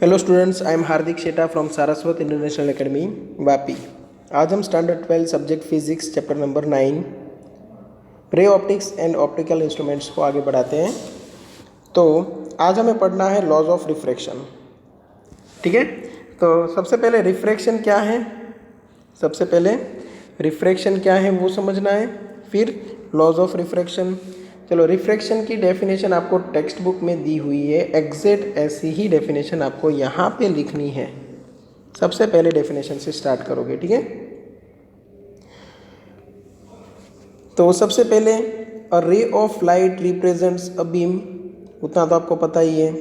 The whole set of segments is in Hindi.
Hello students, I am Hardik Sheta from Saraswat International Academy Vapi. आज हम standard 12 subject physics chapter number 9 ray optics and optical instruments को आगे बढ़ाते हैं। तो आज हमें पढ़ना है लॉज ऑफ रिफ्रैक्शन। ठीक है, तो सबसे पहले रिफ्रैक्शन क्या है, सबसे पहले रिफ्रैक्शन क्या है वो समझना है, फिर लॉज ऑफ रिफ्रैक्शन। चलो, रिफ्रैक्शन की डेफिनेशन आपको टेक्स्ट बुक में दी हुई है, एग्जैक्ट ऐसी ही डेफिनेशन आपको यहाँ पे लिखनी है। सबसे पहले डेफिनेशन से स्टार्ट करोगे, ठीक है। तो सबसे पहले a ray of light represents a beam, उतना तो आपको पता ही है।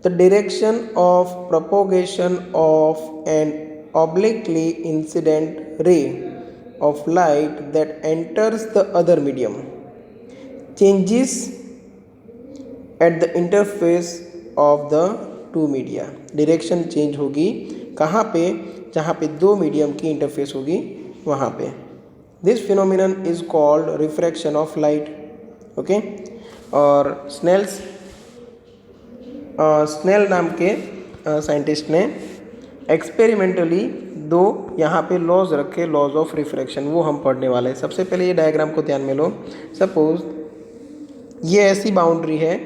The direction of propagation of an obliquely incident ray of light that enters the other medium changes at the interface of the two media। Direction change होगी कहाँ पे, जहाँ पे दो मीडियम की इंटरफेस होगी वहाँ पे। This phenomenon is called refraction of light. Okay, और स्नेल नाम के साइंटिस्ट ने एक्सपेरिमेंटली दो यहाँ पे लॉज रखे, लॉज ऑफ रिफ्रैक्शन, वो हम पढ़ने वाले हैं। सबसे पहले ये डायग्राम को ध्यान में लो। सपोज ये ऐसी बाउंड्री है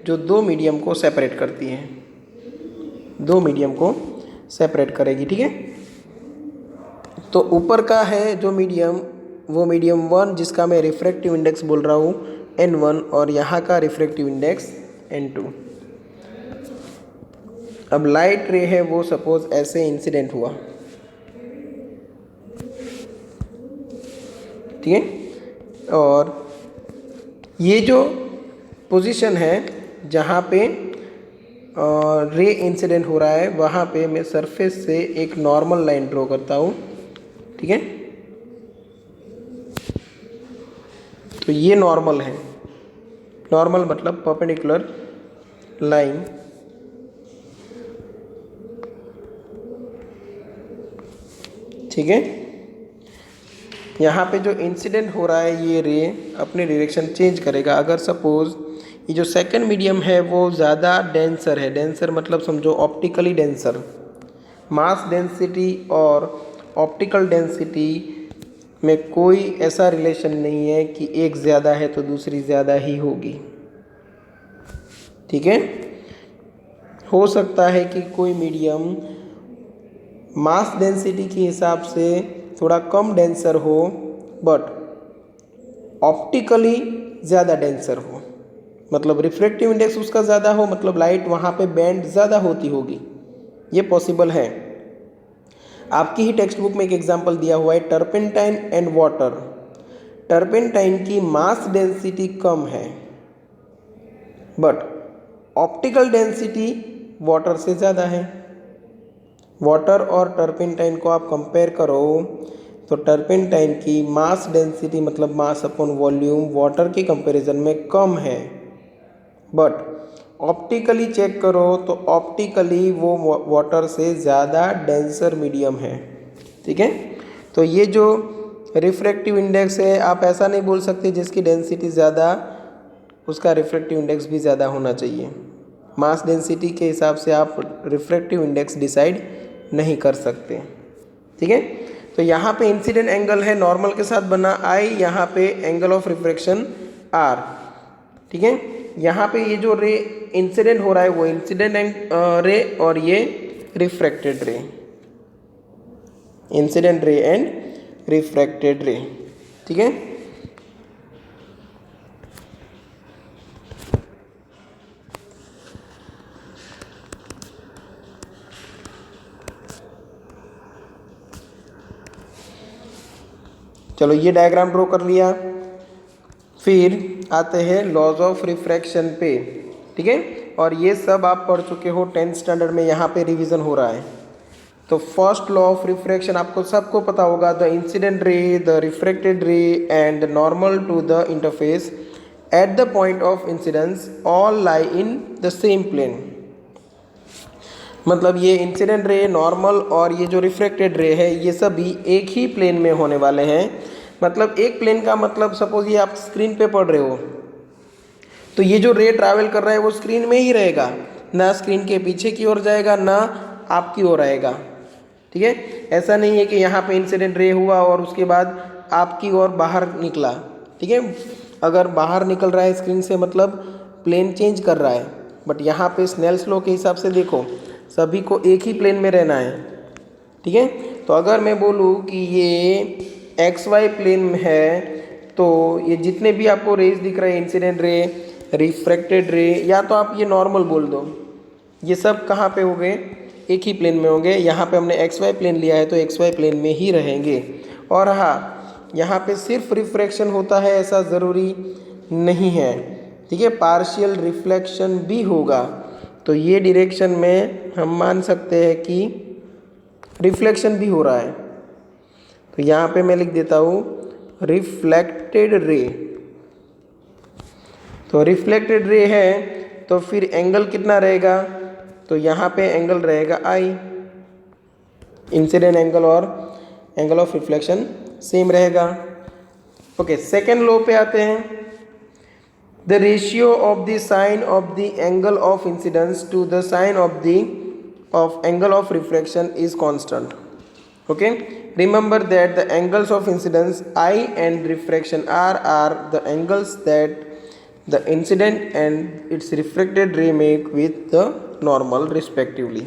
जो दो मीडियम को सेपरेट करती है, दो मीडियम को सेपरेट करेगी, ठीक है। तो ऊपर का है जो मीडियम, वो मीडियम 1 जिसका मैं रिफ्रैक्टिव इंडेक्स बोल रहा हूँ N1, और यहाँ का रिफ्रैक्टिव इंडेक्स N2। अब लाइट रे है वो सपोज ऐसे इंसिडेंट हुआ, ठीक है। और ये जो पोजीशन है जहाँ पे रे इंसिडेंट हो रहा है, वहाँ पे मैं सरफेस से एक नॉर्मल लाइन ड्रॉ करता हूँ, ठीक है। तो ये नॉर्मल है, नॉर्मल मतलब परपेंडिकुलर लाइन। ठीक है, यहाँ पे जो इंसिडेंट हो रहा है ये रे अपनी डायरेक्शन चेंज करेगा। अगर सपोज ये जो सेकंड मीडियम है वो ज़्यादा डेंसर है, डेंसर मतलब समझो ऑप्टिकली डेंसर, मास डेंसिटी और ऑप्टिकल डेंसिटी में कोई ऐसा रिलेशन नहीं है कि एक ज़्यादा है तो दूसरी ज़्यादा ही होगी, ठीक है। हो सकता है कि कोई मीडियम मास डेंसिटी के हिसाब से थोड़ा कम डेंसर हो बट ऑप्टिकली ज़्यादा डेंसर हो, मतलब रिफ्रैक्टिव इंडेक्स उसका ज़्यादा हो, मतलब लाइट वहाँ पे बैंड ज़्यादा होती होगी, ये पॉसिबल है। आपकी ही टेक्स्ट बुक में एक एग्जांपल दिया हुआ है, टर्पेंटाइन एंड वाटर। टर्पेंटाइन की मास डेंसिटी कम है बट ऑप्टिकल डेंसिटी वाटर से ज़्यादा है। वाटर और टर्पेंटाइन को आप कंपेयर करो तो टर्पेंटाइन की मास डेंसिटी मतलब मास अपॉन वॉल्यूम वाटर के कंपैरिजन में कम है, बट ऑप्टिकली चेक करो तो ऑप्टिकली वो वाटर से ज़्यादा डेंसर मीडियम है, ठीक है। तो ये जो रिफ्रैक्टिव इंडेक्स है, आप ऐसा नहीं बोल सकते जिसकी डेंसिटी ज़्यादा उसका रिफ्रैक्टिव इंडेक्स भी ज़्यादा होना चाहिए। मास डेंसिटी के हिसाब से आप रिफ्रैक्टिव इंडेक्स डिसाइड नहीं कर सकते, ठीक है। तो यहाँ पे इंसिडेंट एंगल है नॉर्मल के साथ बना I, यहाँ पे एंगल ऑफ रिफ्रैक्शन R, ठीक है। यहाँ पे ये जो रे इंसिडेंट हो रहा है वो इंसिडेंट रे और ये रिफ्रैक्टेड रे, इंसिडेंट रे एंड रिफ्रैक्टेड रे, ठीक है। चलो, ये डायग्राम ड्रॉ कर लिया, फिर आते हैं लॉज ऑफ रिफ्रैक्शन पे, ठीक है। और ये सब आप पढ़ चुके हो 10th स्टैंडर्ड में, यहाँ पे रिवीजन हो रहा है। तो फर्स्ट लॉ ऑफ रिफ्रैक्शन आपको सबको पता होगा, the incident ray, the refracted ray and normal to the interface at the point of incidence all lie in the same plane. मतलब ये इंसिडेंट रे, नॉर्मल और ये जो रिफ्रैक्टेड रे है ये सभी एक ही प्लेन में होने वाले हैं। मतलब एक प्लेन का मतलब सपोज ये आप स्क्रीन पे पढ़ रहे हो तो ये जो रे ट्रैवल कर रहा है वो स्क्रीन में ही रहेगा, ना स्क्रीन के पीछे की ओर जाएगा ना आपकी ओर आएगा। ठीक है, ऐसा नहीं है कि यहाँ पे इंसिडेंट रे हुआ और उसके बाद आपकी ओर बाहर निकला। ठीक है, अगर बाहर निकल रहा है स्क्रीन से मतलब प्लेन चेंज कर रहा है, बट यहाँ पे स्नेल्स लॉ के हिसाब से देखो सभी को एक ही प्लेन में रहना है। ठीक है, तो अगर मैं बोलूँ कि ये एक्स वाई प्लेन में है तो ये जितने भी आपको रेज दिख रहे हैं, इंसिडेंट रे, रिफ्रैक्टेड रे, या तो आप ये नॉर्मल बोल दो, ये सब कहाँ पे हो गए, एक ही प्लेन में होंगे। यहाँ पे हमने एक्स वाई प्लेन लिया है तो एक्स वाई प्लेन में ही रहेंगे। और हाँ, यहाँ पे सिर्फ रिफ्रैक्शन होता है ऐसा ज़रूरी नहीं है। ठीक है, पार्शियल रिफ्लेक्शन भी होगा, तो ये डायरेक्शन में हम मान सकते हैं कि रिफ्लेक्शन भी हो रहा है। तो यहाँ पे मैं लिख देता हूँ रिफ्लेक्टेड रे। तो रिफ्लेक्टेड रे है तो फिर एंगल कितना रहेगा, तो यहाँ पे एंगल रहेगा आई, इंसिडेंट एंगल और एंगल ऑफ रिफ्लेक्शन सेम रहेगा। ओके, सेकेंड लॉ पे आते हैं। The ratio of the sine of the angle of incidence to the sine of the angle of reflection is constant. Okay, remember that the angles of incidence I and refraction R are the angles that the incident and its refracted ray make with the normal respectively।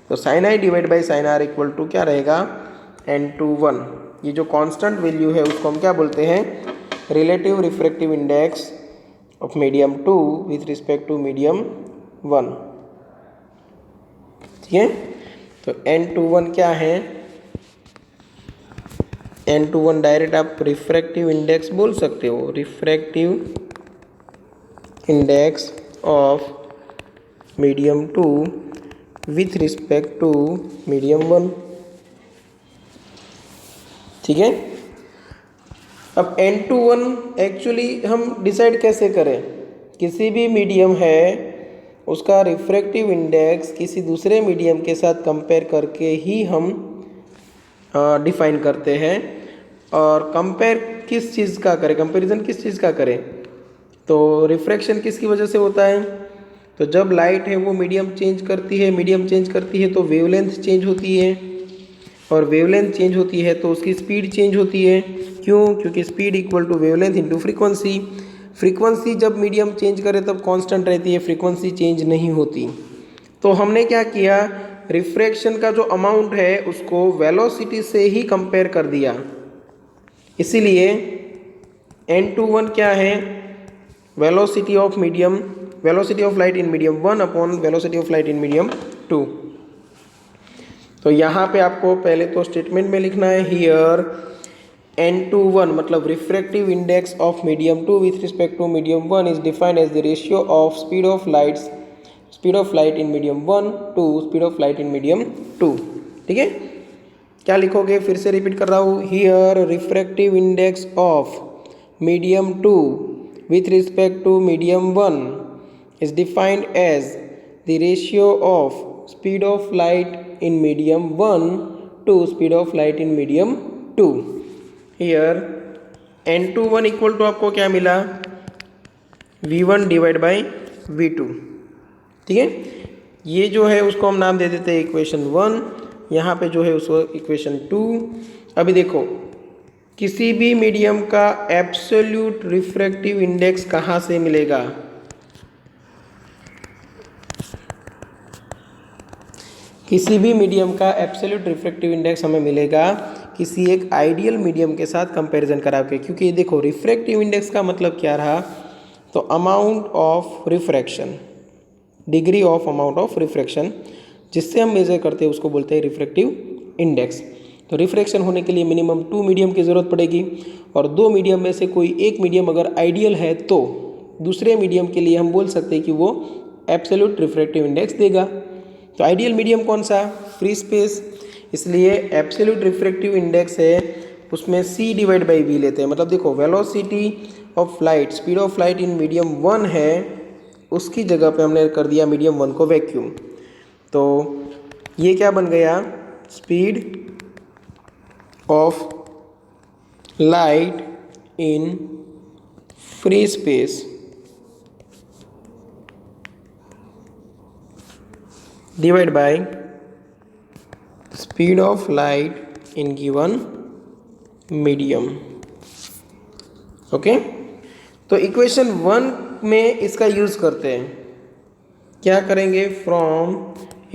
तो sin I divide by sin R equal to क्या रहेगा, n/1। ये जो कांस्टेंट वैल्यू है उसको हम क्या बोलते हैं, relative refractive index of medium 2 with respect to medium 1। ठीक है, तो n/1 क्या है, n/1 डायरेक्ट आप रिफ्रैक्टिव इंडेक्स बोल सकते हो, refractive index of medium 2 with respect to medium 1। ठीक है, अब n/1 एक्चुअली हम डिसाइड कैसे करें, किसी भी मीडियम है उसका रिफ्रैक्टिव इंडेक्स किसी दूसरे मीडियम के साथ कंपेयर करके ही हम डिफाइन करते हैं। और कंपेयर किस चीज़ का करें, कंपैरिजन किस चीज़ का करें, तो रिफ्रैक्शन किसकी वजह से होता है, तो जब लाइट है वो मीडियम चेंज करती है, मीडियम चेंज करती है तो वेवलेंथ चेंज होती है, और वेवलेंथ चेंज होती है तो उसकी स्पीड चेंज होती है। क्यों, क्योंकि speed equal to wavelength into frequency. Frequency जब मीडियम चेंज करे तब कांस्टेंट रहती है, फ्रीक्वेंसी चेंज नहीं होती। तो हमने क्या किया, रिफ्रैक्शन का जो अमाउंट है उसको वेलोसिटी से ही कंपेयर कर दिया, इसीलिए n/1 क्या है, velocity of medium, velocity of light in medium 1 upon velocity of light in medium 2। तो यहाँ पे आपको पहले तो स्टेटमेंट में लिखना है, हियर n/1 मतलब refractive index of medium 2 with respect to medium 1 is defined as the ratio of speed of light in medium 1 to speed of light in medium 2। ठीक है, क्या लिखोगे, फिर से रिपीट कर रहा हूँ, here refractive index of medium 2 with respect to medium 1 is defined as the ratio of speed of light in medium 1 to speed of light in medium 2। Here n/1 equal to आपको क्या मिला, v1 डिवाइड बाई v2। ठीक है, ये जो है उसको हम नाम दे देते हैं इक्वेशन 1, यहाँ पे जो है उसको इक्वेशन 2। अभी देखो, किसी भी मीडियम का एब्सोल्यूट रिफ्रैक्टिव इंडेक्स कहाँ से मिलेगा, किसी भी मीडियम का एब्सोल्यूट रिफ्रैक्टिव इंडेक्स हमें मिलेगा किसी एक आइडियल मीडियम के साथ कंपैरिजन करा के। क्योंकि देखो रिफ्रैक्टिव इंडेक्स का मतलब क्या रहा, तो amount of refraction, degree of amount of refraction जिससे हम मेजर करते हैं उसको बोलते हैं रिफ्रैक्टिव इंडेक्स। तो रिफ्रैक्शन होने के लिए मिनिमम 2 मीडियम की ज़रूरत पड़ेगी, और 2 मीडियम में से कोई एक मीडियम अगर आइडियल है तो दूसरे मीडियम के लिए हम बोल सकते हैं कि वो एब्सोल्यूट रिफ्रैक्टिव इंडेक्स देगा। तो आइडियल मीडियम कौन सा, फ्री स्पेस, इसलिए एब्सोल्यूट रिफ्रैक्टिव इंडेक्स है उसमें c डिवाइड बाई v लेते हैं। मतलब देखो velocity of light, speed of light in medium 1 है, उसकी जगह पे हमने कर दिया मीडियम 1 को वैक्यूम। तो ये क्या बन गया, speed of light in free space divide by speed of light in given medium. Okay, तो इक्वेशन 1 में इसका यूज़ करते हैं। क्या करेंगे? फ्रॉम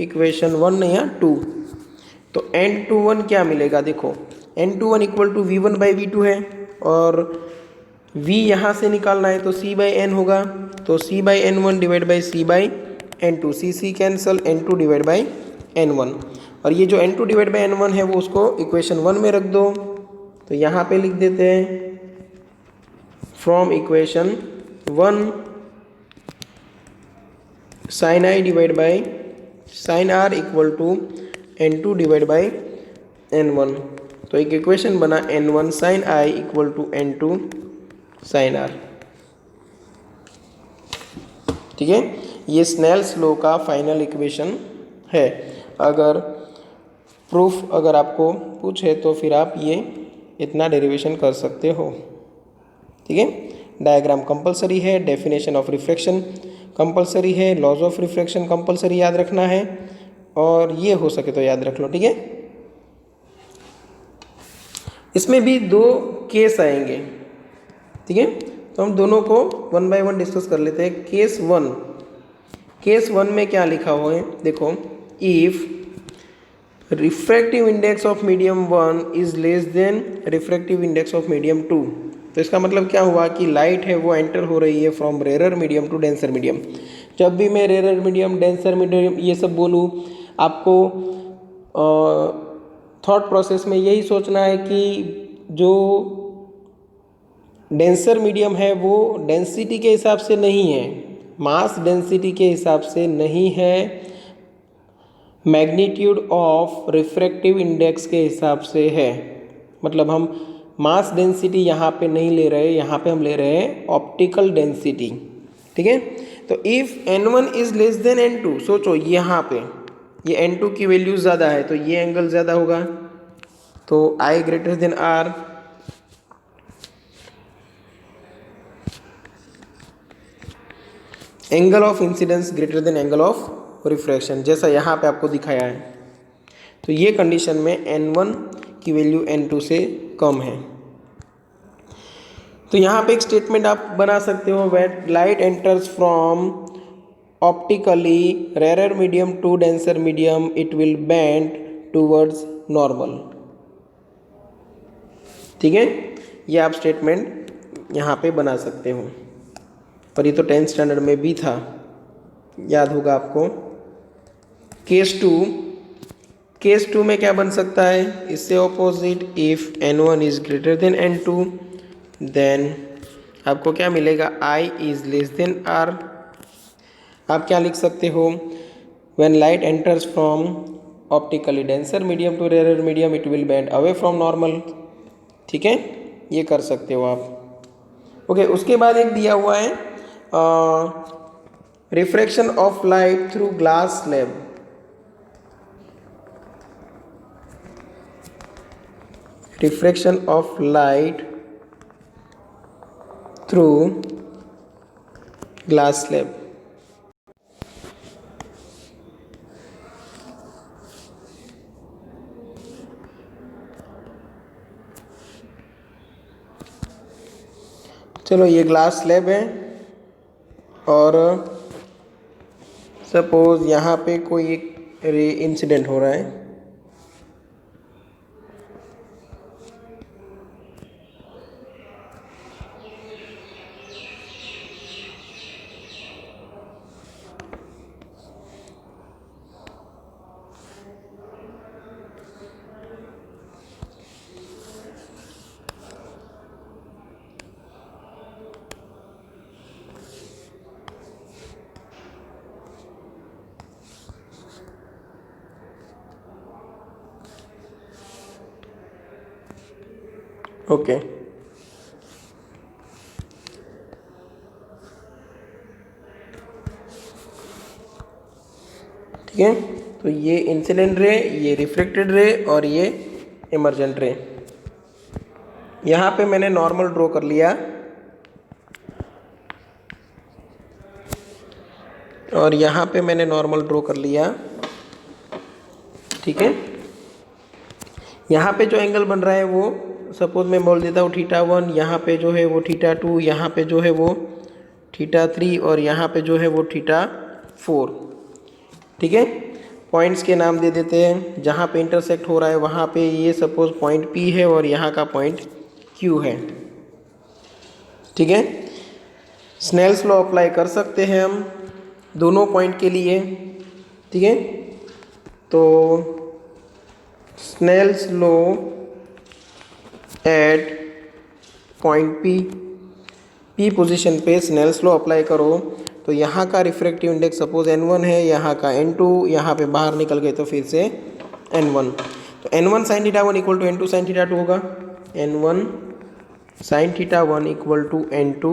इक्वेशन 1 या 2, तो n21 क्या मिलेगा? देखो n21 equal to V1 by V2 है और V यहाँ से निकालना है तो C बाई N होगा, तो C by N1 divide by C by N2, C cancel, N2 divide by N1, और ये जो N2 डिवाइड बाई N1 है वो उसको इक्वेशन 1 में रख दो। तो यहाँ पे लिख देते हैं from equation 1 sine I divide by sine R equal to N2 divide by N1, तो एक इक्वेशन बना N1 sine I equal to N2 sine R। ठीक है, ये स्नेल्स लॉ का फाइनल इक्वेशन है। अगर प्रूफ अगर आपको पूछे तो फिर आप ये इतना डेरिवेशन कर सकते हो। ठीक है, डायग्राम कंपलसरी है, डेफिनेशन ऑफ रिफ्रैक्शन कंपलसरी है, लॉज ऑफ रिफ्रैक्शन कंपलसरी याद रखना है, और ये हो सके तो याद रख लो। ठीक है, इसमें भी 2 केस आएंगे। ठीक है, तो हम दोनों को 1 बाय 1 डिस्कस कर लेते हैं। केस 1 में क्या लिखा हुआ है? देखो, if refractive index of medium 1 is less then refractive index of medium 2, तो इसका मतलब क्या हुआ कि लाइट है वो एंटर हो रही है from rare medium to denser medium. जब भी मैं रेयर मीडियम, डेंसर मीडियम ये सब बोलूँ, आपको थॉट प्रोसेस में यही सोचना है कि जो डेंसर मीडियम है वो डेंसिटी के हिसाब से नहीं है, मास डेंसिटी के हिसाब से नहीं है, मैग्नीट्यूड ऑफ रिफ्रैक्टिव इंडेक्स के हिसाब से है। मतलब हम मास डेंसिटी यहाँ पे नहीं ले रहे, यहाँ पे हम ले रहे हैं ऑप्टिकल डेंसिटी। ठीक है, तो if n1 is less then n2, सोचो यहाँ पे ये n2 की वैल्यू ज़्यादा है तो ये एंगल ज़्यादा होगा, तो I greater than R, angle of incidence greater than angle of refraction, जैसा यहाँ पे आपको दिखाया है। तो ये कंडीशन में n1 की वैल्यू n2 से कम है। तो यहाँ पे एक स्टेटमेंट आप बना सकते हो, when light enters from optically rare medium to denser medium it will bend towards normal. ठीक है, ये आप स्टेटमेंट यहाँ पे बना सकते हो, पर ये तो 10th स्टैंडर्ड में भी था, याद होगा आपको। केस 2 में क्या बन सकता है? इससे opposite, if n1 is greater than n2 then आपको क्या मिलेगा? I is less than R। आप क्या लिख सकते हो? When light enters from optically denser medium to rare medium it will bend away from normal. ठीक है, ये कर सकते हो आप। ओके, उसके बाद एक दिया हुआ है refraction of light through glass slab. Refraction of light through glass slab. चलो, ये ग्लास स्लैब है और सपोज यहाँ पे कोई एक रे इंसिडेंट हो रहा है, ओके। ठीक है, तो ये इंसिडेंट रे, ये रिफ्लेक्टेड रे और ये इमर्जेंट रे। यहाँ पे मैंने नॉर्मल ड्रॉ कर लिया और यहाँ पे मैंने नॉर्मल ड्रॉ कर लिया। ठीक है। यहाँ पे जो एंगल बन रहा है वो सपोज मैं बोल देता हूँ θ1, यहाँ पे जो है वो θ2, यहाँ पे जो है वो θ3 और यहाँ पे जो है वो θ4। ठीक है, पॉइंट्स के नाम दे देते हैं। जहाँ पे इंटरसेक्ट हो रहा है वहाँ पे ये सपोज पॉइंट P है और यहाँ का पॉइंट Q है। ठीक है, स्नेल्स लॉ अप्लाई कर सकते हैं हम दोनों पॉइंट के लिए। ठीक है, तो Snell's law at point P position पे स्नेल्स लॉ अप्लाई करो तो यहाँ का रिफ्रैक्टिव इंडेक्स सपोज n1 है, यहाँ का n2, यहाँ पे बाहर निकल गए तो फिर से n1। तो n1 sin θ1 equal to n2 sin θ2 होगा। n1 sin θ1 equal to n2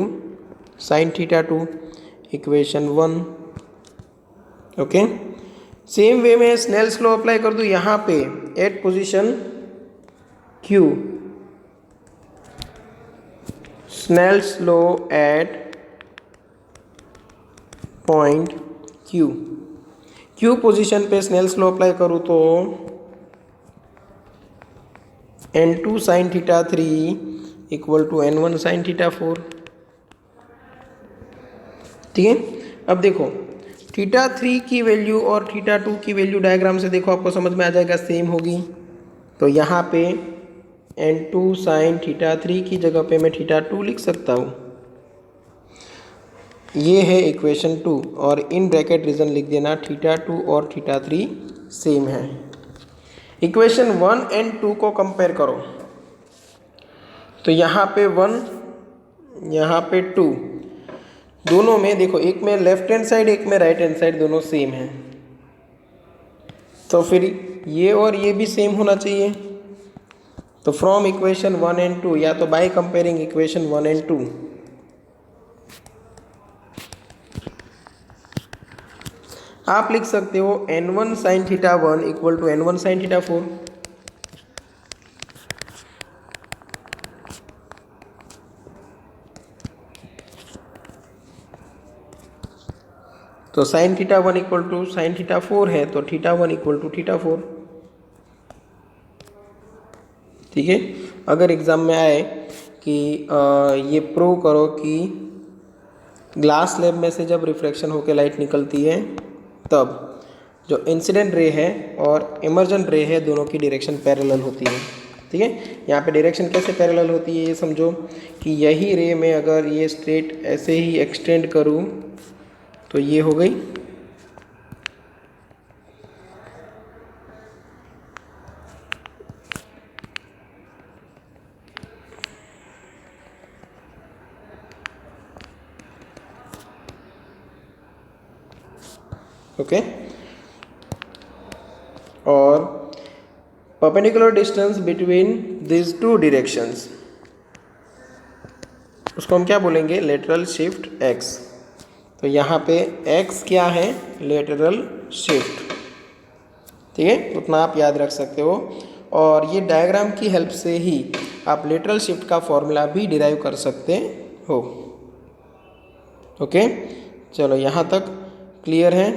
sin θ2, equation 1। Okay, same way में स्नेल्स लॉ अप्लाई कर दूँ यहाँ पे at position Q, Snell's law at point Q position पे स्नेल्स लॉ अप्लाई करूँ तो n2 sin θ3 equal to n1 sin θ4। ठीक है, अब देखो θ3 की वैल्यू और θ2 की वैल्यू डायग्राम से देखो आपको समझ में आ जाएगा, सेम होगी। तो यहाँ पे n2 sin θ3 की जगह पे मैं θ2 लिख सकता हूँ। ये है इक्वेशन 2 और इन ब्रैकेट रीजन लिख देना θ2 और θ3 सेम है। इक्वेशन 1 एंड 2 को कंपेयर करो तो यहाँ पे 1, यहाँ पे 2, दोनों में देखो एक में लेफ्ट हैंड साइड एक में राइट हैंड साइड दोनों सेम है, तो फिर ये और ये भी सेम होना चाहिए। तो फ्रॉम इक्वेशन 1 एंड 2 या तो बाय कंपेयरिंग इक्वेशन 1 एंड 2 आप लिख सकते हो n1 sin θ1 equal to n1 sin θ4। तो sin θ1 इक्वल टू sin θ4 है तो θ1 इक्वल टू θ4। ठीक है, अगर एग्जाम में आए कि ये प्रूव करो कि ग्लास स्लैब में से जब रिफ्रैक्शन होकर लाइट निकलती है तब जो इंसिडेंट रे है और इमर्जेंट रे है दोनों की डायरेक्शन पैरेलल होती है। ठीक है, यहाँ पे डायरेक्शन कैसे पैरेलल होती है ये समझो कि यही रे में अगर ये स्ट्रेट ऐसे ही एक्सटेंड करूँ तो ये हो गई, ओके। और perpendicular distance between this two directions उसको हम क्या बोलेंगे, लेटरल शिफ्ट x। तो यहाँ पे x क्या है, लेटरल शिफ्ट। ठीक है, उतना आप याद रख सकते हो और ये डायग्राम की हेल्प से ही आप लेटरल शिफ्ट का फॉर्मूला भी डिराइव कर सकते हो। ओके, चलो यहाँ तक क्लियर है।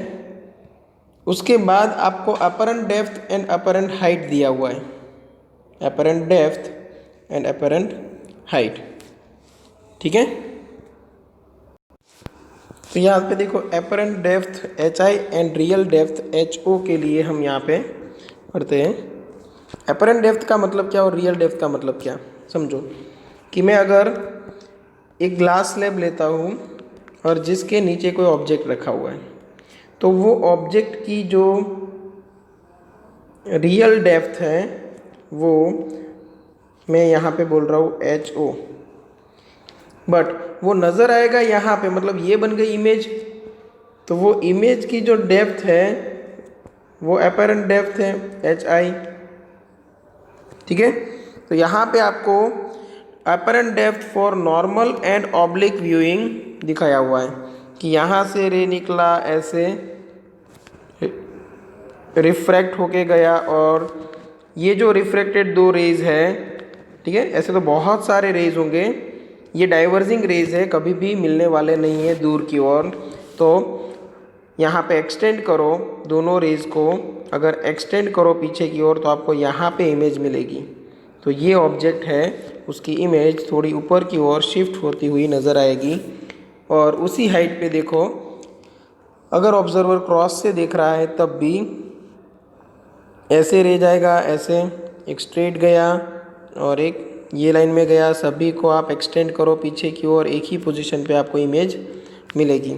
उसके बाद आपको apparent depth and apparent height दिया हुआ है, apparent depth and apparent height. ठीक है, तो यहाँ पे देखो apparent depth HI and real depth HO के लिए हम यहाँ पे पढ़ते हैं। अपरेंट डेप्थ का मतलब क्या और रियल डेप्थ का मतलब क्या, समझो कि मैं अगर एक ग्लास स्लैब लेता हूँ और जिसके नीचे कोई ऑब्जेक्ट रखा हुआ है तो वो ऑब्जेक्ट की जो रियल डेप्थ है वो मैं यहाँ पे बोल रहा हूँ HO, बट वो नज़र आएगा यहाँ पे, मतलब ये बन गई इमेज, तो वो इमेज की जो डेप्थ है वो अपरेंट डेप्थ है HI। ठीक है, तो यहाँ पे आपको apparent depth for normal and oblique viewing दिखाया हुआ है कि यहाँ से रे निकला, ऐसे रिफ्रैक्ट होके गया और ये जो रिफ्रैक्टेड दो रेज है, ठीक है, ऐसे तो बहुत सारे रेज होंगे, ये डाइवर्जिंग रेज है, कभी भी मिलने वाले नहीं है दूर की ओर। तो यहाँ पे एक्सटेंड करो दोनों रेज को अगर एक्सटेंड करो पीछे की ओर तो आपको यहाँ पे इमेज मिलेगी। तो ये ऑब्जेक्ट है, उसकी इमेज थोड़ी ऊपर की ओर शिफ्ट होती हुई नज़र आएगी। और उसी हाइट पे देखो, अगर ऑब्जर्वर क्रॉस से देख रहा है तब भी ऐसे रह जाएगा, ऐसे एक स्ट्रेट गया और एक ये लाइन में गया। सभी को आप एक्सटेंड करो पीछे की ओर, एक ही पोजीशन पे आपको इमेज मिलेगी।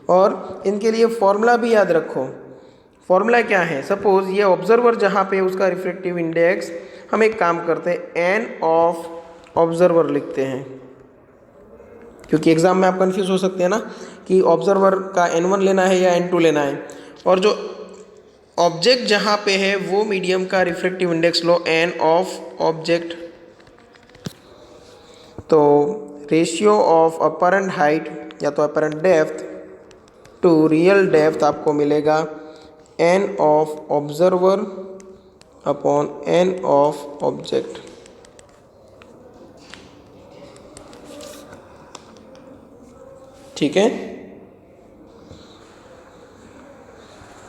और इनके लिए फॉर्मूला भी याद रखो। फॉर्मूला क्या है? सपोज ये ऑब्जर्वर जहाँ पे उसका रिफ्रैक्टिव इंडेक्स, हम एक काम करते हैं एन ऑफ ऑब्जर्वर लिखते हैं, क्योंकि एग्जाम में आप कंफ्यूज हो सकते हैं ना कि ऑब्जर्वर का n1 लेना है या n2 लेना है। और जो ऑब्जेक्ट जहाँ पे है वो मीडियम का रिफ्रैक्टिव इंडेक्स लो n ऑफ ऑब्जेक्ट। तो रेशियो ऑफ अपरेंट हाइट या तो apparent depth to real depth आपको मिलेगा n of observer upon n of object. ठीक है,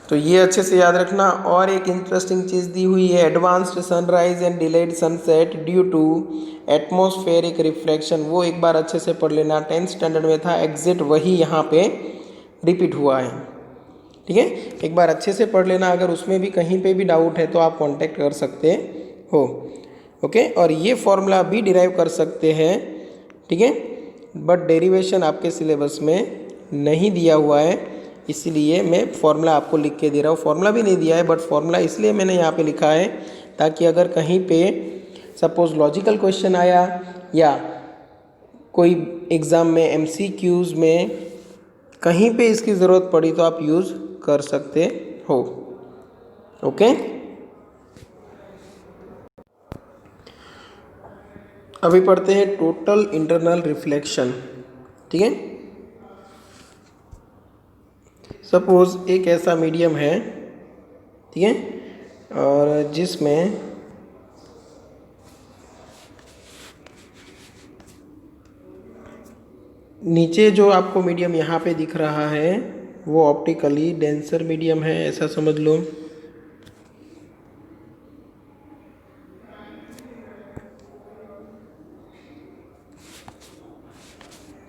तो ये अच्छे से याद रखना। और एक इंटरेस्टिंग चीज़ दी हुई है, advanced sunrise and delayed sunset due to atmospheric reflection. वो एक बार अच्छे से पढ़ लेना, 10th स्टैंडर्ड में था, एग्जिट वही यहाँ पे रिपीट हुआ है। ठीक है, एक बार अच्छे से पढ़ लेना। अगर उसमें भी कहीं पे भी डाउट है तो आप कांटेक्ट कर सकते हो। ओके, और ये फॉर्मूला भी डिराइव कर सकते हैं। ठीक है, बट डेरिवेशन आपके सिलेबस में नहीं दिया हुआ है, इसीलिए मैं फॉर्मूला आपको लिख के दे रहा हूँ। फॉर्मूला भी नहीं दिया है, बट फॉर्मूला इसलिए मैंने यहाँ पे लिखा है ताकि अगर कहीं पे सपोज लॉजिकल क्वेश्चन आया या कोई एग्ज़ाम में MCQs में कहीं पे इसकी ज़रूरत पड़ी तो आप यूज़ कर सकते हो। ओके, अभी पढ़ते हैं टोटल इंटरनल रिफ्लेक्शन। ठीक है, सपोज एक ऐसा मीडियम है, ठीक है, और जिसमें नीचे जो आपको मीडियम यहाँ पे दिख रहा है वो ऑप्टिकली डेंसर मीडियम है, ऐसा समझ लो।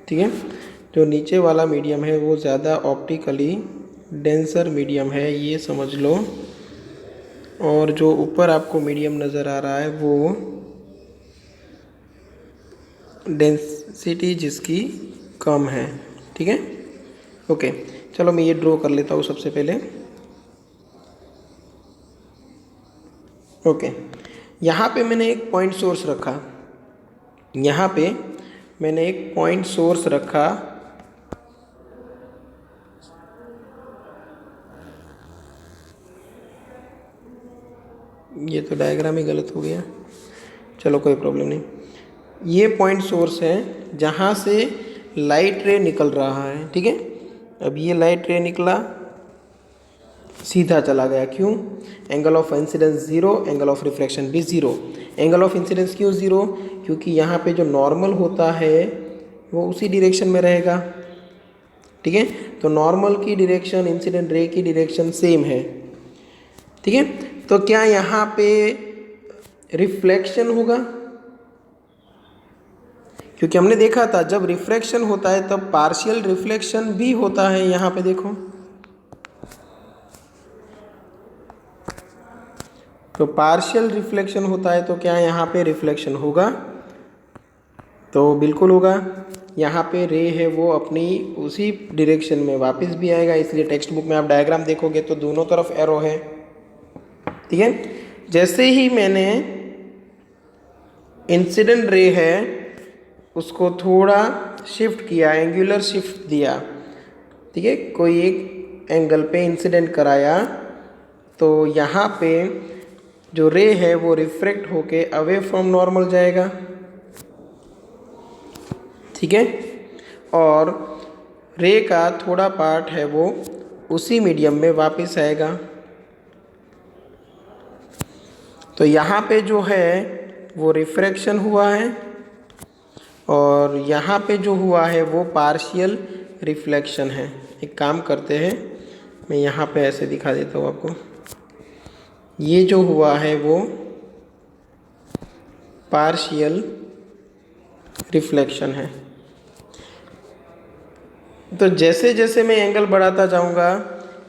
ठीक है, जो नीचे वाला मीडियम है वो ज़्यादा ऑप्टिकली डेंसर मीडियम है, ये समझ लो। और जो ऊपर आपको मीडियम नज़र आ रहा है वो डेंसिटी जिसकी कम है। ठीक है, ओके, चलो मैं ये ड्रॉ कर लेता हूँ सबसे पहले। ओके, यहाँ पे मैंने एक पॉइंट सोर्स रखा, यहाँ पे मैंने एक पॉइंट सोर्स रखा। ये तो डायग्राम ही गलत हो गया, चलो कोई प्रॉब्लम नहीं। ये पॉइंट सोर्स है जहाँ से लाइट रे निकल रहा है। ठीक है, अब ये लाइट रे निकला, सीधा चला गया, क्यों? Angle of incidence 0, angle of refraction भी 0। एंगल ऑफ इंसिडेंस क्यों 0? क्योंकि यहाँ पे जो नॉर्मल होता है वो उसी डायरेक्शन में रहेगा। ठीक है, तो नॉर्मल की डायरेक्शन, इंसिडेंट रे की डायरेक्शन सेम है। ठीक है, तो क्या यहाँ पे रिफ्लेक्शन होगा? क्योंकि हमने देखा था जब रिफ्रैक्शन होता है तब पार्शियल रिफ्लेक्शन भी होता है। यहाँ पे देखो, तो पार्शियल रिफ्लेक्शन होता है तो क्या यहाँ पे रिफ्लेक्शन होगा? तो बिल्कुल होगा। यहाँ पे रे है वो अपनी उसी डायरेक्शन में वापस भी आएगा, इसलिए टेक्स्ट बुक में आप डायग्राम देखोगे तो दोनों तरफ एरो है। ठीक है, जैसे ही मैंने इंसिडेंट रे है उसको थोड़ा शिफ्ट किया, एंगुलर शिफ्ट दिया, ठीक है, कोई एक एंगल पे इंसिडेंट कराया, तो यहाँ पे जो रे है वो रिफ्रैक्ट होके अवे फ्रॉम नॉर्मल जाएगा। ठीक है, और रे का थोड़ा पार्ट है वो उसी मीडियम में वापस आएगा। तो यहाँ पे जो है वो रिफ्रैक्शन हुआ है और यहाँ पे जो हुआ है वो पार्शियल रिफ्लेक्शन है। एक काम करते हैं, मैं यहाँ पे ऐसे दिखा देता हूँ आपको। ये जो हुआ है वो पार्शियल रिफ्लेक्शन है। तो जैसे जैसे मैं एंगल बढ़ाता जाऊंगा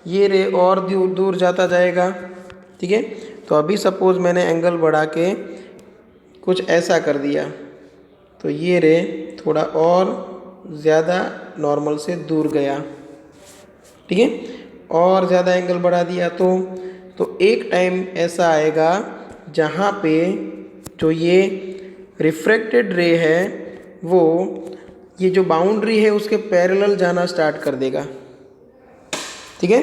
ये रे और दूर दूर जाता जाएगा। ठीक है, तो अभी सपोज मैंने एंगल बढ़ा के कुछ ऐसा कर दिया तो ये रे थोड़ा और ज़्यादा नॉर्मल से दूर गया। ठीक है, और ज़्यादा एंगल बढ़ा दिया तो एक टाइम ऐसा आएगा जहाँ पे जो ये रिफ्रैक्टेड रे है वो ये जो बाउंड्री है उसके पैरेलल जाना स्टार्ट कर देगा। ठीक है,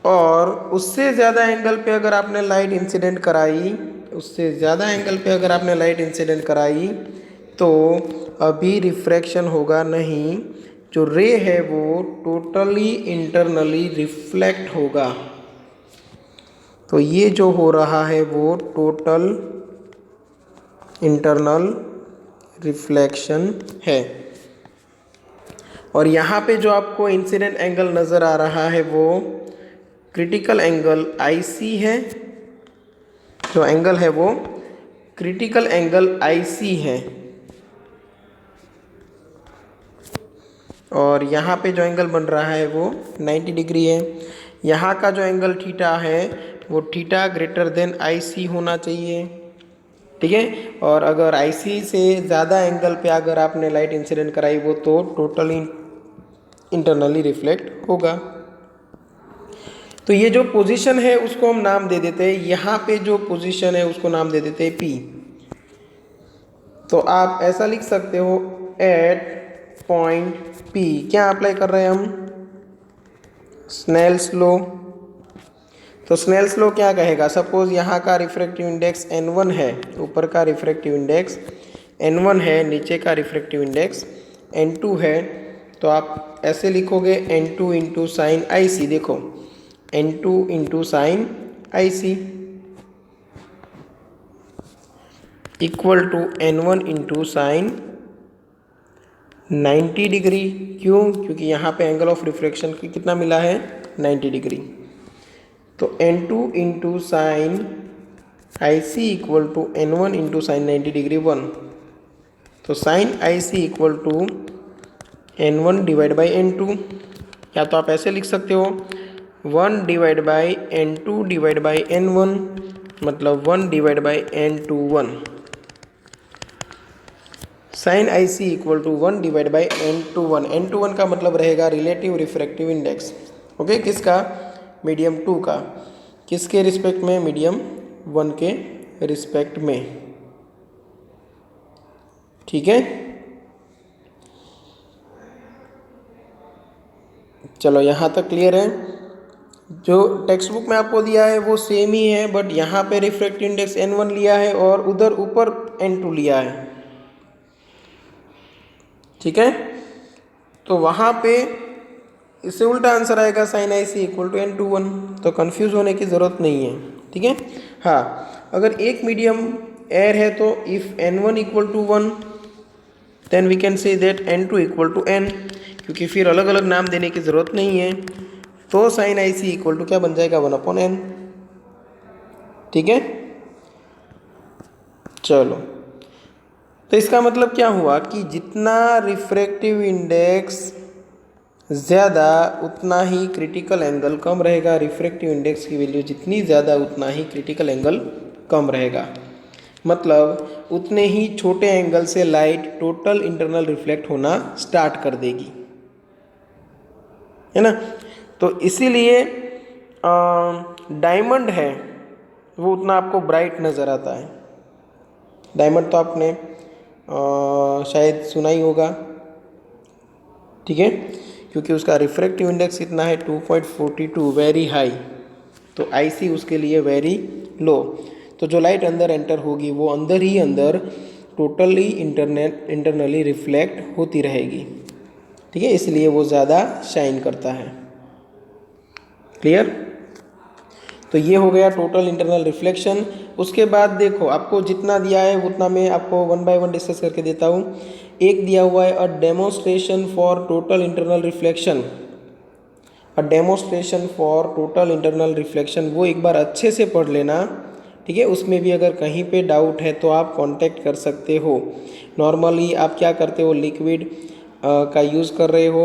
और उससे ज़्यादा एंगल पे अगर आपने लाइट इंसिडेंट कराई, उससे ज़्यादा एंगल पे अगर आपने लाइट इंसिडेंट कराई तो अभी रिफ्रैक्शन होगा नहीं, जो रे है वो टोटली इंटरनली रिफ्लेक्ट होगा। तो ये जो हो रहा है वो टोटल इंटरनल रिफ्लेक्शन है। और यहाँ पे जो आपको इंसिडेंट एंगल नज़र आ रहा है वो क्रिटिकल एंगल IC है। जो एंगल है वो क्रिटिकल एंगल IC है। और यहाँ पे जो एंगल बन रहा है वो 90 डिग्री है। यहाँ का जो एंगल थीटा है वो थीटा ग्रेटर देन IC होना चाहिए। ठीक है, और अगर IC से ज़्यादा एंगल पे अगर आपने लाइट इंसिडेंट कराई वो तो टोटली इंटरनली रिफ्लेक्ट होगा। तो ये जो पोजीशन है उसको हम नाम दे देते हैं, यहाँ पे जो पोजीशन है उसको नाम दे देते हैं P। तो आप ऐसा लिख सकते हो एट पॉइंट P। क्या अप्लाई कर रहे हैं हम? Snell's law. तो स्नेल्स लॉ क्या कहेगा? सपोज यहाँ का रिफ्रैक्टिव इंडेक्स N1 है, ऊपर का रिफ्रैक्टिव इंडेक्स N1 है, नीचे का रिफ्रैक्टिव इंडेक्स N2 है। तो आप ऐसे लिखोगे N2 इंटू साइन IC। देखो N2 into sine IC equal to N1 into sine 90 degree. क्यों? क्योंकि यहाँ पे एंगल ऑफ रिफ्रैक्शन की कितना मिला है? 90 डिग्री। तो N2 into sine IC equal to N1 into sine 90 degree 1। तो sine IC equal to N1 divide by N2। या तो आप ऐसे लिख सकते हो 1 divide by N2 divide by N1, मतलब 1 divide by N21। Sine IC equal to 1 divide by N21। N21 का मतलब रहेगा रिलेटिव रिफ्रैक्टिव इंडेक्स। ओके, किसका? मीडियम 2 का। किसके रिस्पेक्ट में? मीडियम 1 के रिस्पेक्ट में। ठीक है, चलो यहाँ तक क्लियर है। जो टेक्स्ट बुक में आपको दिया है वो सेम ही है, बट यहाँ पे रिफ्रैक्टिव इंडेक्स N1 लिया है और उधर ऊपर N2 लिया है। ठीक है, तो वहाँ पे इससे उल्टा आंसर आएगा sign IC equal to N21। तो कंफ्यूज होने की ज़रूरत नहीं है। ठीक है, हाँ, अगर एक मीडियम एयर है तो if N1 equal to 1 then we can say that N2 equal to N, क्योंकि फिर अलग अलग नाम देने की ज़रूरत नहीं है। तो साइन IC इक्वल टू क्या बन जाएगा? 1/n। ठीक है, चलो, तो इसका मतलब क्या हुआ कि जितना रिफ्रैक्टिव इंडेक्स ज़्यादा उतना ही क्रिटिकल एंगल कम रहेगा। रिफ्रैक्टिव इंडेक्स की वैल्यू जितनी ज़्यादा उतना ही क्रिटिकल एंगल कम रहेगा। मतलब उतने ही छोटे एंगल से लाइट टोटल इंटरनल रिफ्लेक्ट होना स्टार्ट कर देगी, है ना। तो इसीलिए डायमंड है वो उतना आपको ब्राइट नज़र आता है। डायमंड तो आपने शायद सुना ही होगा। ठीक है, क्योंकि उसका रिफ्रैक्टिव इंडेक्स इतना है 2.42, वेरी हाई। तो IC उसके लिए वेरी लो। तो जो लाइट अंदर एंटर होगी वो अंदर ही अंदर टोटली इंटरनली रिफ्लेक्ट होती रहेगी। ठीक है, इसलिए वो ज़्यादा शाइन करता है। क्लियर? तो ये हो गया टोटल इंटरनल रिफ्लेक्शन। उसके बाद देखो आपको जितना दिया है उतना मैं आपको 1 बाय 1 डिस्कस करके देता हूँ। एक दिया हुआ है a demonstration for total internal reflection a demonstration for total internal reflection, वो एक बार अच्छे से पढ़ लेना, ठीक है। उसमें भी अगर कहीं पे डाउट है तो आप कांटेक्ट कर सकते हो। नॉर्मली आप क्या करते हो, लिक्विड का यूज़ कर रहे हो,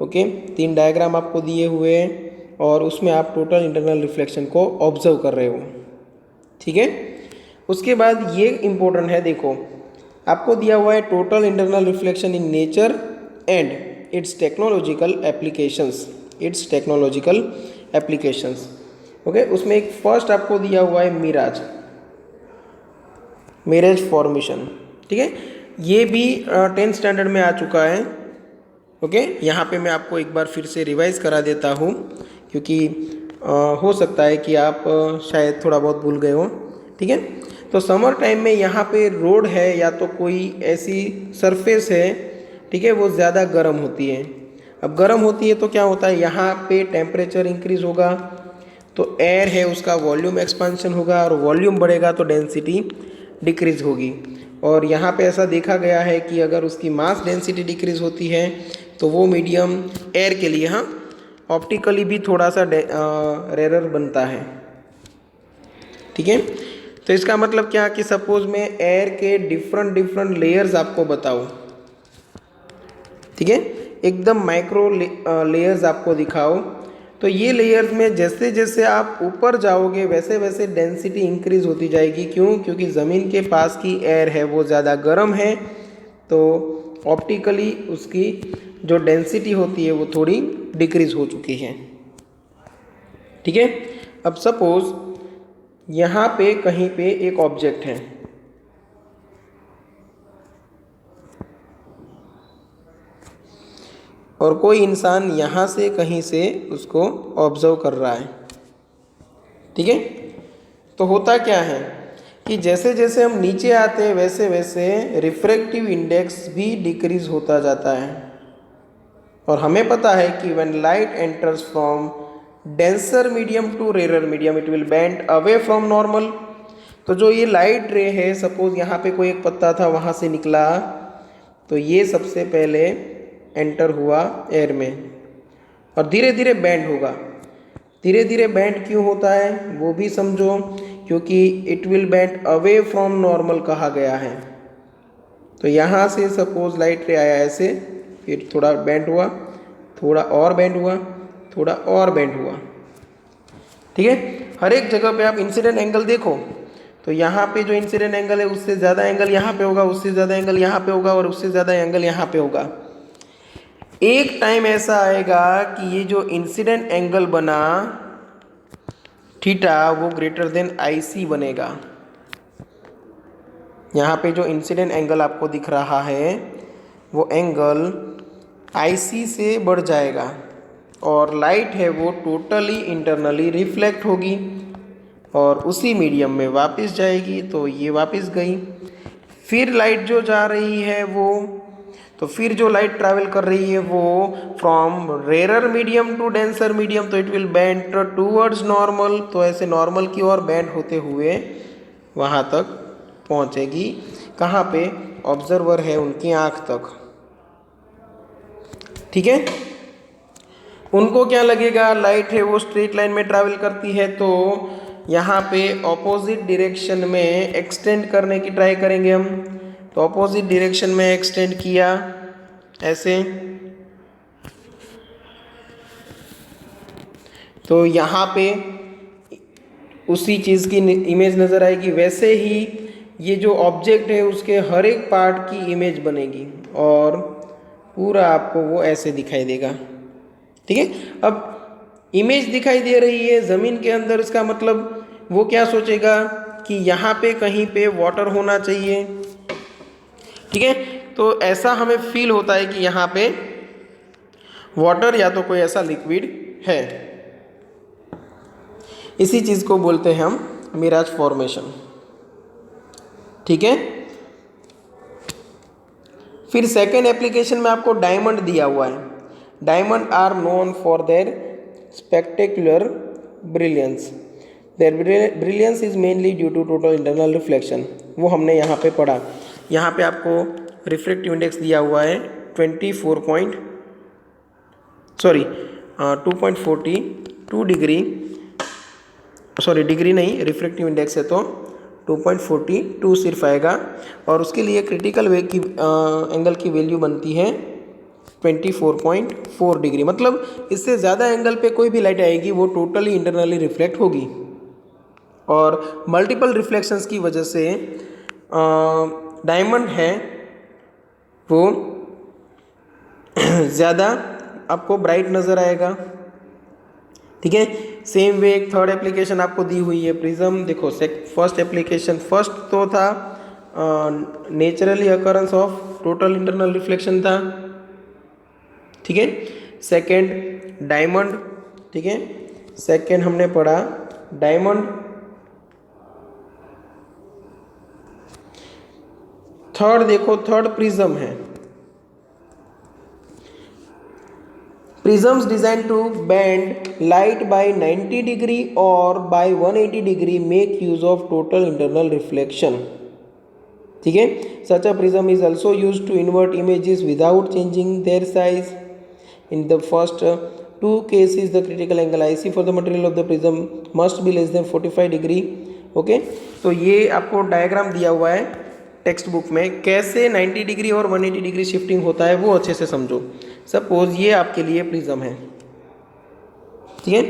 ओके। 3 डायग्राम आपको दिए हुए हैं और उसमें आप टोटल इंटरनल रिफ्लेक्शन को ऑब्जर्व कर रहे हो, ठीक है। उसके बाद ये इम्पोर्टेंट है, देखो आपको दिया हुआ है total internal reflection in nature and it's technological applications, okay. उसमें एक फर्स्ट आपको दिया हुआ है मिरर फॉर्मेशन, ठीक है। ये भी 10th स्टैंडर्ड में आ चुका है, ओके। यहाँ पे मैं आपको एक बार फिर से रिवाइज करा देता हूँ, क्योंकि हो सकता है कि आप शायद थोड़ा बहुत भूल गए हो, ठीक है। तो समर टाइम में यहाँ पे रोड है या तो कोई ऐसी सरफेस है, ठीक है, वो ज़्यादा गर्म होती है। अब गर्म होती है तो क्या होता है, यहाँ पे टेम्परेचर इंक्रीज होगा तो एयर है उसका वॉल्यूम एक्सपांशन होगा, और वॉल्यूम बढ़ेगा तो डेंसिटी डिक्रीज होगी। और यहाँ पे ऐसा देखा गया है कि अगर उसकी मास डेंसिटी डिक्रीज होती है तो वो मीडियम एयर के लिए, हाँ, ऑप्टिकली भी थोड़ा सा रेरर बनता है, ठीक है। तो इसका मतलब क्या कि सपोज मैं एयर के डिफरेंट लेयर्स आपको बताऊं, ठीक है, एकदम माइक्रो लेयर्स आपको दिखाओ, तो ये लेयर्स में जैसे जैसे आप ऊपर जाओगे वैसे वैसे डेंसिटी इंक्रीज होती जाएगी। क्यों? क्योंकि ज़मीन के पास की एयर है वो ज़्यादा गर्म है, तो ऑप्टिकली उसकी जो डेंसिटी होती है वो थोड़ी डिक्रीज हो चुकी है, ठीक है। अब सपोज यहाँ पे कहीं पे एक ऑब्जेक्ट है, और कोई इंसान यहाँ से कहीं से उसको ऑब्जर्व कर रहा है, ठीक है। तो होता क्या है कि जैसे जैसे हम नीचे आते हैं वैसे वैसे रिफ्रैक्टिव इंडेक्स भी डिक्रीज होता जाता है। और हमें पता है कि when light enters from denser medium to rare medium it will bend away from normal. तो जो ये लाइट रे है, सपोज यहाँ पे कोई एक पत्ता था वहाँ से निकला, तो ये सबसे पहले एंटर हुआ एयर में और धीरे धीरे बैंड होगा। धीरे धीरे बैंड क्यों होता है वो भी समझो, क्योंकि it will band away from normal कहा गया है। तो यहाँ से सपोज लाइट रे आया ऐसे, फिर थोड़ा बैंड हुआ, थोड़ा और बैंड हुआ, थोड़ा और बैंड हुआ, ठीक है। हर एक जगह पे आप इंसिडेंट एंगल देखो, तो यहाँ पे जो इंसिडेंट एंगल है उससे ज़्यादा एंगल यहाँ पे होगा, उससे ज़्यादा एंगल यहाँ पे होगा, और उससे ज़्यादा एंगल यहाँ पे होगा। एक टाइम ऐसा आएगा कि ये जो इंसिडेंट एंगल बना थीटा वो ग्रेटर देन IC बनेगा। यहाँ पे जो इंसिडेंट एंगल आपको दिख रहा है वो एंगल IC से बढ़ जाएगा, और लाइट है वो टोटली इंटरनली रिफ्लेक्ट होगी और उसी मीडियम में वापस जाएगी। तो ये वापस गई, फिर लाइट जो जा रही है वो, तो फिर जो लाइट ट्रैवल कर रही है वो from rare medium to denser medium, तो it will bend towards normal. तो ऐसे नॉर्मल की ओर बेंड होते हुए वहाँ तक पहुँचेगी, कहाँ पे? ऑब्जर्वर है उनकी आँख तक, ठीक है। उनको क्या लगेगा, लाइट है वो स्ट्रेट लाइन में ट्रैवल करती है, तो यहाँ पे ऑपोजिट डायरेक्शन में एक्सटेंड करने की ट्राई करेंगे हम। तो ऑपोजिट डायरेक्शन में एक्सटेंड किया ऐसे, तो यहाँ पे उसी चीज़ की इमेज नज़र आएगी। वैसे ही ये जो ऑब्जेक्ट है उसके हर एक पार्ट की इमेज बनेगी और पूरा आपको वो ऐसे दिखाई देगा, ठीक है। अब इमेज दिखाई दे रही है ज़मीन के अंदर, इसका मतलब वो क्या सोचेगा कि यहाँ पे कहीं पे वाटर होना चाहिए, ठीक है। तो ऐसा हमें फील होता है कि यहाँ पे वाटर या तो कोई ऐसा लिक्विड है। इसी चीज़ को बोलते हैं हम मिराज फॉर्मेशन, ठीक है। फिर सेकेंड एप्लीकेशन में आपको डायमंड दिया हुआ है। Diamond are known for their spectacular brilliance. Their brilliance is mainly due to total internal reflection. वो हमने यहाँ पे पढ़ा। यहाँ पे आपको रिफ्रैक्टिव इंडेक्स दिया हुआ है 2.42 डिग्री, सॉरी डिग्री नहीं, रिफ्रैक्टिव इंडेक्स है तो 2.42 सिर्फ आएगा। और उसके लिए क्रिटिकल वे की एंगल की वैल्यू बनती है 24.4 डिग्री। मतलब इससे ज़्यादा एंगल पे कोई भी लाइट आएगी वो टोटली इंटरनली रिफ्लेक्ट होगी। और मल्टीपल रिफ्लेक्शंस की वजह से डायमंड है वो ज़्यादा आपको ब्राइट नज़र आएगा। ठीक है, सेम वे एक थर्ड एप्लीकेशन आपको दी हुई है प्रिज्म। देखो फर्स्ट एप्लीकेशन, फर्स्ट तो था naturally occurrence of total internal reflection था। ठीक है, सेकंड डायमंड। ठीक है, सेकंड हमने पढ़ा डायमंड। थर्ड देखो, थर्ड प्रिज्म है। Prisms designed to bend light by 90 degree or by 180 degree make use of total internal reflection. ठीक है, such a prism is also used to invert images without changing their size. In the first two cases, the critical angle IC for the material of the prism must be less than 45 degree. Okay, तो ये आपको डायग्राम दिया हुआ है टेक्स्ट बुक में, कैसे 90 डिग्री और 180 डिग्री शिफ्टिंग होता है वो अच्छे से समझो। सपोज ये आपके लिए प्रिज्म है। ठीक है,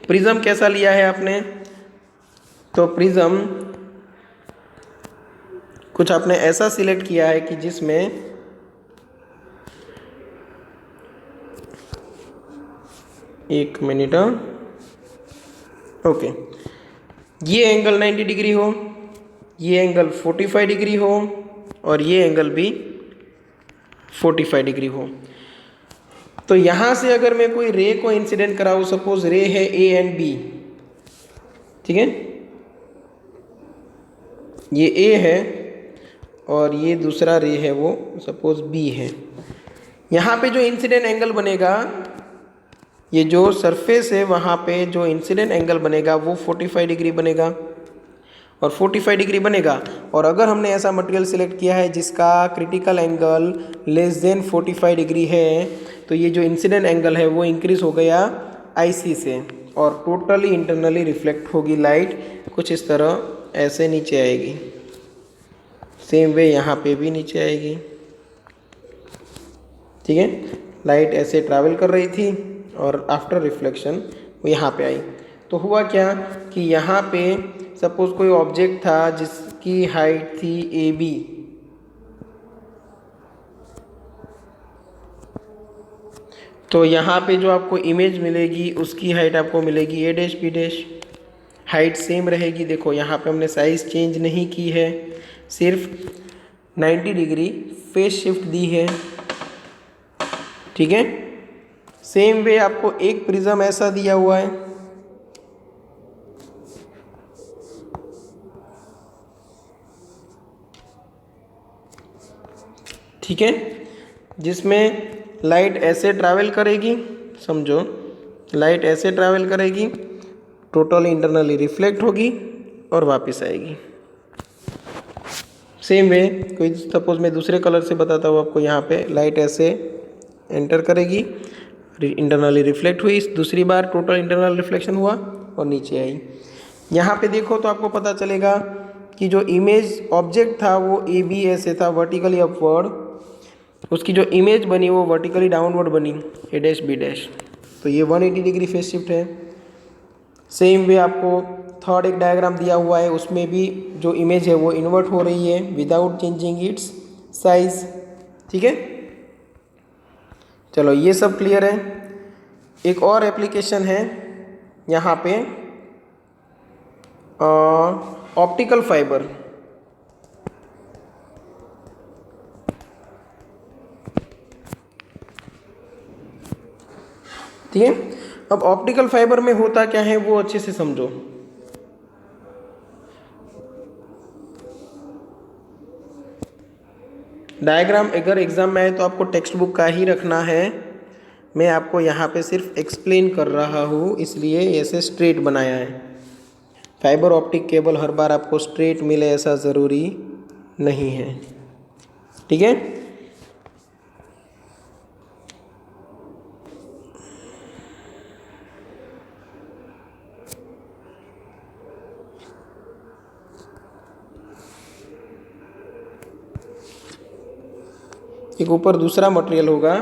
प्रिज्म कैसा लिया है आपने, तो प्रिज्म कुछ आपने ऐसा सिलेक्ट किया है कि जिसमें एक मिनट, ओके, ये एंगल 90 डिग्री हो, ये एंगल 45 डिग्री हो और ये एंगल भी 45 डिग्री हो। तो यहाँ से अगर मैं कोई रे को इंसिडेंट कराऊँ, सपोज रे है ए एंड बी। ठीक है, ये ए है और ये दूसरा रे है वो सपोज बी है। यहाँ पे जो इंसिडेंट एंगल बनेगा, ये जो सरफेस है वहाँ पे जो इंसिडेंट एंगल बनेगा वो 45 डिग्री बनेगा और 45 डिग्री बनेगा। और अगर हमने ऐसा मटेरियल सिलेक्ट किया है जिसका critical angle less than 45 degree है, तो ये जो इंसिडेंट एंगल है वो इंक्रीज हो गया आईसी से और टोटली इंटरनली रिफ्लेक्ट होगी लाइट कुछ इस तरह ऐसे नीचे आएगी। सेम वे यहाँ पे भी नीचे आएगी। ठीक है, लाइट ऐसे ट्रैवल कर रही थी और आफ्टर रिफ्लेक्शन वो यहाँ पे आई। तो हुआ क्या कि यहाँ पे सपोज कोई ऑब्जेक्ट था जिसकी हाइट थी ए बी, तो यहाँ पे जो आपको इमेज मिलेगी उसकी हाइट आपको मिलेगी A dash B dash. Height same रहेगी। देखो यहाँ पे हमने साइज चेंज नहीं की है, सिर्फ 90 डिग्री फेस शिफ्ट दी है। ठीक है, सेम वे आपको एक प्रिज्म ऐसा दिया हुआ है। ठीक है, जिसमें लाइट ऐसे ट्रैवल करेगी, समझो लाइट ऐसे ट्रैवल करेगी, टोटल इंटरनली रिफ्लेक्ट होगी और वापस आएगी। सेम वे कोई सपोज मैं दूसरे कलर से बताता हूँ आपको। यहाँ पे लाइट ऐसे एंटर करेगी, इंटरनली रिफ्लेक्ट हुई, दूसरी बार टोटल इंटरनल रिफ्लेक्शन हुआ और नीचे आई। यहाँ पे देखो तो आपको पता चलेगा कि जो इमेज ऑब्जेक्ट था वो ए बी ऐसे था वर्टिकली अपवर्ड, उसकी जो इमेज बनी वो वर्टिकली डाउनवर्ड बनी ए डैश बी डैश। तो ये 180 डिग्री फेस शिफ्ट है। सेम वे आपको थर्ड एक डायग्राम दिया हुआ है, उसमें भी जो इमेज है वो इन्वर्ट हो रही है विदाउट चेंजिंग इट्स साइज। ठीक है, चलो ये सब क्लियर है। एक और एप्लीकेशन है यहाँ पे ऑप्टिकल फाइबर। ठीक है, अब ऑप्टिकल फाइबर में होता क्या है वो अच्छे से समझो। डायग्राम अगर एग्जाम में आए तो आपको टेक्स्ट बुक का ही रखना है। मैं आपको यहाँ पे सिर्फ एक्सप्लेन कर रहा हूँ, इसलिए ऐसे स्ट्रेट बनाया है। फाइबर ऑप्टिक केबल हर बार आपको स्ट्रेट मिले ऐसा ज़रूरी नहीं है। ठीक है, एक ऊपर दूसरा मटेरियल होगा,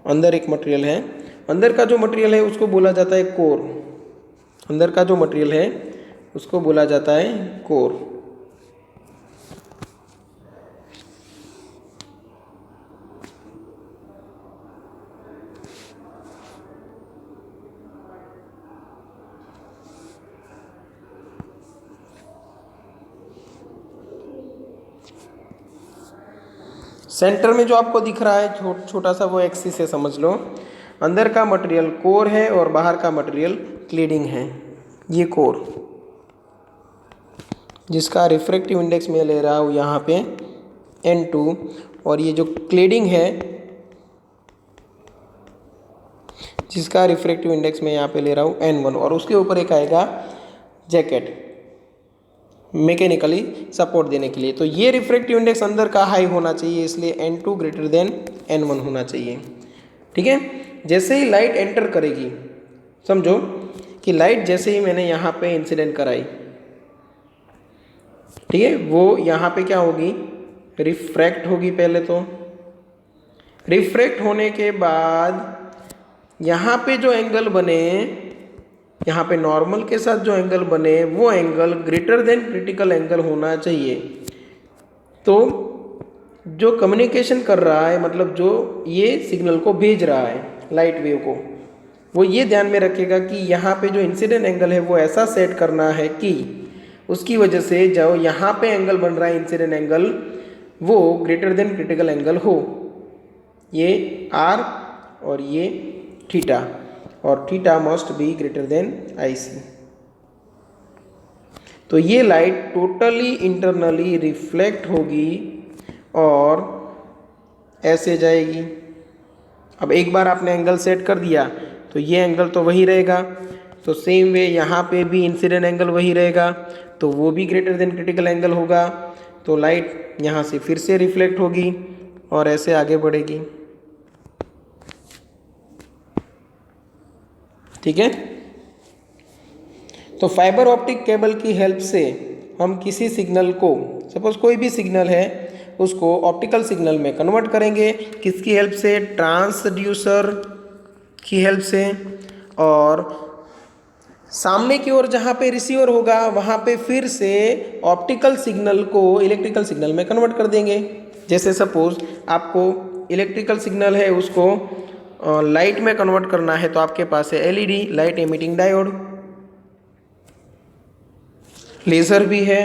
अंदर एक मटेरियल है। अंदर का जो मटेरियल है उसको बोला जाता है कोर। अंदर का जो मटेरियल है उसको बोला जाता है कोर। सेंटर में जो आपको दिख रहा है छोटा सा, वो एक्सिस है समझ लो। अंदर का मटेरियल कोर है और बाहर का मटेरियल क्लीडिंग है। ये कोर, जिसका रिफ्रैक्टिव इंडेक्स मैं ले रहा हूँ यहाँ पे N2, और ये जो क्लीडिंग है जिसका रिफ्रैक्टिव इंडेक्स मैं यहाँ पे ले रहा हूँ N1, और उसके ऊपर एक आएगा जैकेट मैकेनिकली सपोर्ट देने के लिए। तो ये रिफ्रैक्टिव इंडेक्स अंदर का हाई होना चाहिए, इसलिए N2 ग्रेटर देन N1 होना चाहिए। ठीक है, जैसे ही लाइट एंटर करेगी, समझो कि लाइट जैसे ही मैंने यहाँ पे इंसिडेंट कराई, ठीक है, वो यहाँ पे क्या होगी, रिफ्रैक्ट होगी। पहले तो रिफ्रैक्ट होने के बाद यहाँ पे जो एंगल बने, यहाँ पे नॉर्मल के साथ जो एंगल बने, वो angle greater than critical angle होना चाहिए। तो जो कम्युनिकेशन कर रहा है, मतलब जो ये सिग्नल को भेज रहा है लाइट वेव को, वो ये ध्यान में रखेगा कि यहाँ पे जो इंसिडेंट एंगल है वो ऐसा सेट करना है कि उसकी वजह से जो यहाँ पे एंगल बन रहा है इंसिडेंट एंगल, वो ग्रेटर देन क्रिटिकल एंगल हो। ये R और ये थीटा, और theta must be greater than IC। तो ये लाइट टोटली इंटरनली रिफ्लेक्ट होगी और ऐसे जाएगी। अब एक बार आपने एंगल सेट कर दिया तो ये एंगल तो वही रहेगा। तो सेम वे यहाँ पे भी इंसिडेंट एंगल वही रहेगा, तो वो भी ग्रेटर देन क्रिटिकल एंगल होगा। तो लाइट यहाँ से फिर से रिफ्लेक्ट होगी और ऐसे आगे बढ़ेगी। ठीक है, तो फाइबर ऑप्टिक केबल की हेल्प से हम किसी सिग्नल को, सपोज कोई भी सिग्नल है, उसको ऑप्टिकल सिग्नल में कन्वर्ट करेंगे। किसकी हेल्प से? ट्रांसड्यूसर की हेल्प से। और सामने की ओर जहाँ पे रिसीवर होगा वहाँ पे फिर से ऑप्टिकल सिग्नल को इलेक्ट्रिकल सिग्नल में कन्वर्ट कर देंगे। जैसे सपोज आपको इलेक्ट्रिकल सिग्नल है उसको लाइट में कन्वर्ट करना है, तो आपके पास है LED light emitting diode, laser भी है,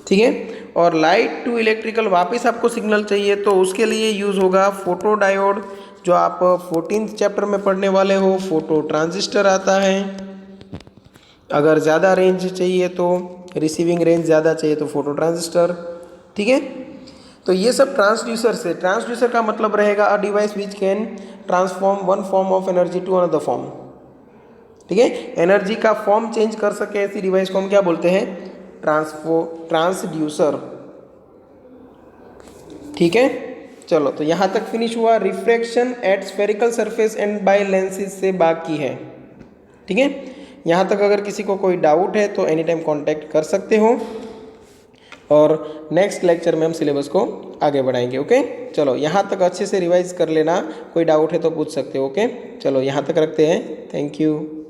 ठीक है। और लाइट टू इलेक्ट्रिकल वापस आपको सिग्नल चाहिए तो उसके लिए यूज़ होगा फोटो डायोड, जो आप 14th चैप्टर में पढ़ने वाले हो। फोटो ट्रांजिस्टर आता है। अगर ज़्यादा रेंज चाहिए तो, रिसीविंग रेंज ज़्यादा चाहिए तो फोटो ट्रांजिस्टर, ठीक है। तो ये सब ट्रांसड्यूसर से, ट्रांसड्यूसर का मतलब रहेगा a device which can transform one form of energy to another form, ठीक है। एनर्जी का फॉर्म चेंज कर सके ऐसी डिवाइस को हम क्या बोलते हैं? ट्रांसड्यूसर, ठीक है। चलो, तो यहाँ तक फिनिश हुआ। Refraction at spherical surface and by lenses से बाकी है, ठीक है। यहाँ तक अगर किसी को कोई डाउट है तो एनी टाइम कॉन्टैक्ट कर सकते हो, और नेक्स्ट लेक्चर में हम सिलेबस को आगे बढ़ाएंगे। ओके, चलो यहाँ तक अच्छे से रिवाइज कर लेना। कोई डाउट है तो पूछ सकते हो। ओके, चलो यहाँ तक रखते हैं। Thank you.